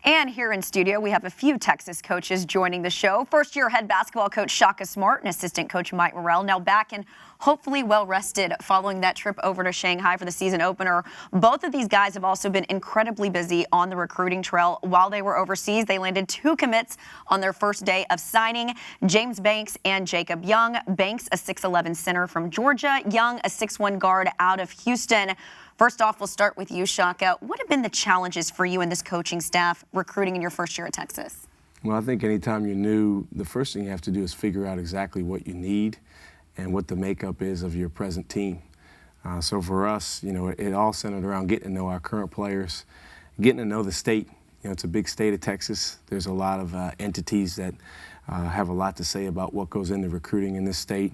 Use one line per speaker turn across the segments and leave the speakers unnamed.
And here in studio, we have a few Texas coaches joining the show. First-year head basketball coach Shaka Smart and assistant coach Mike Morrell, now back and hopefully well-rested following that trip over to Shanghai for the season opener. Both of these guys have also been incredibly busy on the recruiting trail. While they were overseas, they landed 2 commits on their first day of signing, James Banks and Jacob Young. Banks, a 6'11 center from Georgia. Young, a 6'1 guard out of Houston. First off, we'll start with you, Shaka. What have been the challenges for you and this coaching staff recruiting in your first year at Texas?
Well, I think anytime you're new, the first thing you have to do is figure out exactly what you need and what the makeup is of your present team. So for us, it all centered around getting to know our current players, getting to know the state. It's a big state of Texas. There's a lot of entities that have a lot to say about what goes into recruiting in this state.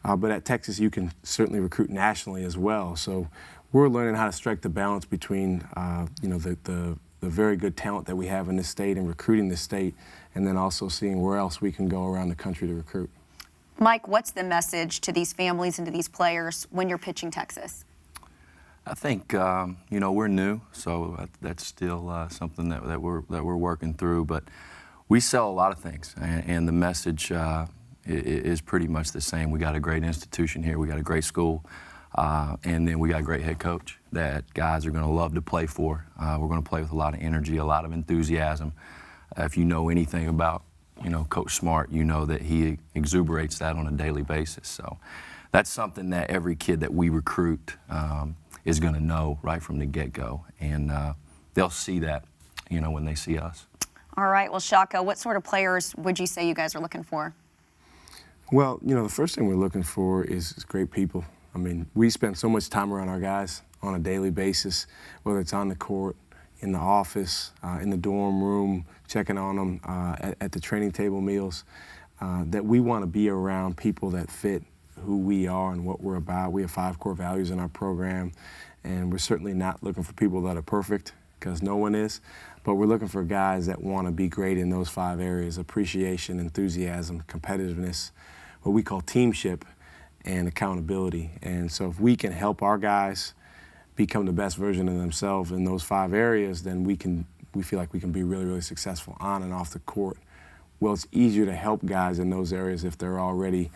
But at Texas, you can certainly recruit nationally as well. So we're learning how to strike the balance between, the very good talent that we have in this state and recruiting this state, and then also seeing where else we can go around the country to recruit.
Mike, what's the message to these families and to these players when you're pitching Texas?
I think, we're new, so that's still something that we're working through. But we sell a lot of things, and the message is pretty much the same. We got a great institution here. We got a great school. And then we got a great head coach that guys are going to love to play for. We're going to play with a lot of energy, a lot of enthusiasm. If you know anything about, Coach Smart, you know that he exuberates that on a daily basis. So that's something that every kid that we recruit is going to know right from the get-go. And they'll see that, when they see us.
All right. Well, Shaka, what sort of players would you say you guys are looking for?
Well, the first thing we're looking for is great people. I mean, we spend so much time around our guys on a daily basis, whether it's on the court, in the office, in the dorm room, checking on them at the training table meals, that we want to be around people that fit who we are and what we're about. We have 5 core values in our program, and we're certainly not looking for people that are perfect, because no one is, but we're looking for guys that want to be great in those 5 areas: appreciation, enthusiasm, competitiveness, what we call teamship, and accountability. And so if we can help our guys become the best version of themselves in those 5 areas, then we feel like we can be really, really successful on and off the court. Well, it's easier to help guys in those areas if they're already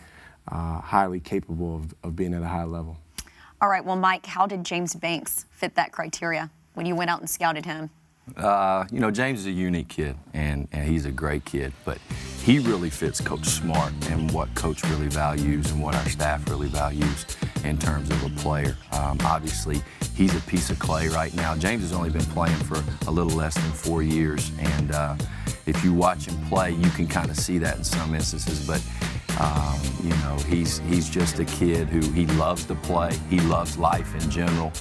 highly capable of being at a high level.
All right, well, Mike, how did James Banks fit that criteria when you went out and scouted him?
James is a unique kid, and he's a great kid, but he really fits Coach Smart and what Coach really values and what our staff really values in terms of a player. Obviously, he's a piece of clay right now. James has only been playing for a little less than 4 years, and if you watch him play, you can kind of see that in some instances, but he's just a kid who he loves to play. He loves life in general.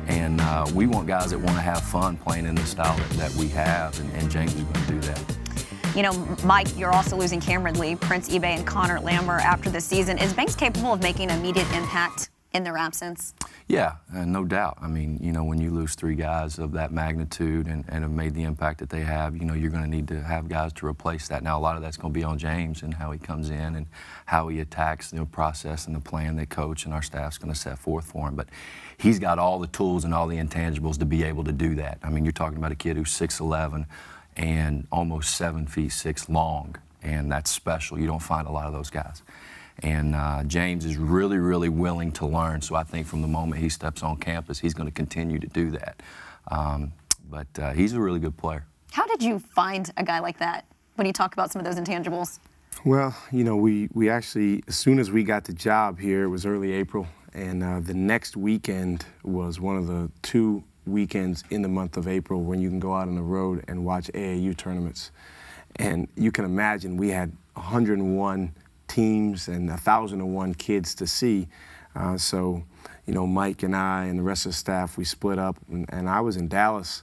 And we want guys that want to have fun playing in the style that we have, and James is going to do that.
Mike, you're also losing Cameron Lee, Prince Ebay, and Connor Lammer after the season. Is Banks capable of making an immediate impact in their absence?
Yeah, no doubt. I mean, when you lose 3 guys of that magnitude and have made the impact that they have, you're going to need to have guys to replace that. Now, a lot of that's going to be on James and how he comes in and how he attacks the process and the plan that Coach and our staff's going to set forth for him. But he's got all the tools and all the intangibles to be able to do that. I mean, you're talking about a kid who's 6'11", and almost 7 feet 6 long, and that's special. You don't find a lot of those guys. And James is really, really willing to learn, so I think from the moment he steps on campus, he's going to continue to do that. But he's a really good player.
How did you find a guy like that when you talk about some of those intangibles?
Well, we actually, as soon as we got the job here, it was early April, and the next weekend was one of the 2 weekends in the month of April when you can go out on the road and watch AAU tournaments. And you can imagine we had 101 teams and 1,001 kids to see. So Mike and I and the rest of the staff, we split up, and I was in Dallas,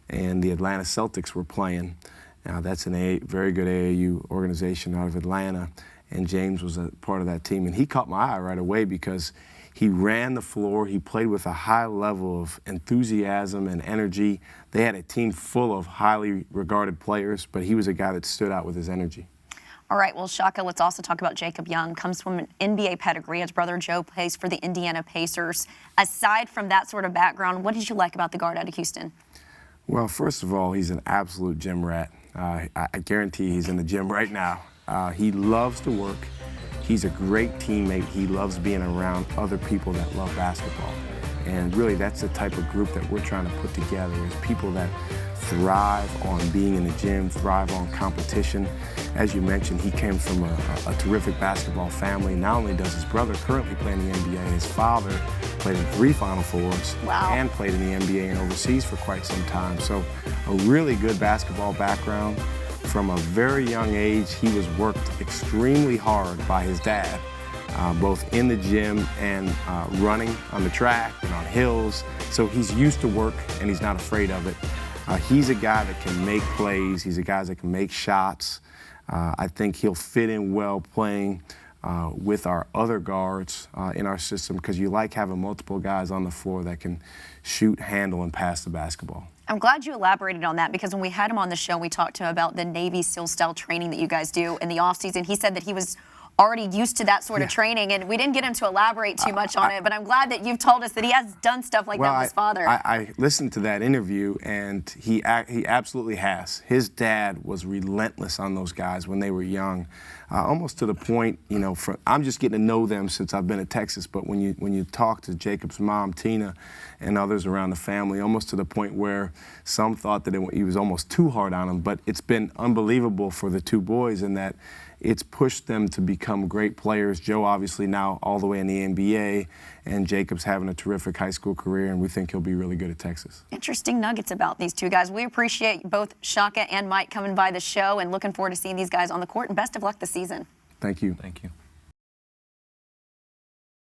and the Atlanta Celtics were playing. Now, that's a very good AAU organization out of Atlanta, and James was a part of that team. And he caught my eye right away because he ran the floor. He played with a high level of enthusiasm and energy. They had a team full of highly regarded players, but he was a guy that stood out with his energy.
All right, well, Shaka, let's also talk about Jacob Young. Comes from an NBA pedigree. His brother Joe plays for the Indiana Pacers. Aside from that sort of background, what did you like about the guard out of Houston?
Well, first of all, he's an absolute gym rat. I guarantee he's in the gym right now. He loves to work. He's a great teammate. He loves being around other people that love basketball. And really, that's the type of group that we're trying to put together, is people that thrive on being in the gym, thrive on competition. As you mentioned, he came from a terrific basketball family. Not only does his brother currently play in the NBA, his father played in 3 Final Fours.
Wow.
And played in the NBA and overseas for quite some time. So a really good basketball background. From a very young age, he was worked extremely hard by his dad, both in the gym and running on the track and on hills. So he's used to work and he's not afraid of it. He's a guy that can make plays. He's a guy that can make shots. I think he'll fit in well playing with our other guards in our system, because you like having multiple guys on the floor that can shoot, handle, and pass the basketball.
I'm glad you elaborated on that, because when we had him on the show, we talked to him about the Navy SEAL-style training that you guys do in the off-season. He said that he was already used to that sort of training, and we didn't get him to elaborate too much on it, but I'm glad that you've told us that he has done stuff like that with his father.
I listened to that interview, and he absolutely has. His dad was relentless on those guys when they were young, almost to the point, you know, I'm just getting to know them since I've been at Texas, but when you talk to Jacob's mom, Tina, and others around the family, almost to the point where some thought that he was almost too hard on them, but it's been unbelievable for the 2 boys in that it's pushed them to become great players. Joe obviously now all the way in the NBA, and Jacob's having a terrific high school career, and we think he'll be really good at Texas.
Interesting nuggets about these 2 guys. We appreciate both Shaka and Mike coming by the show, and looking forward to seeing these guys on the court, and best of luck this season.
Thank you.
Thank you.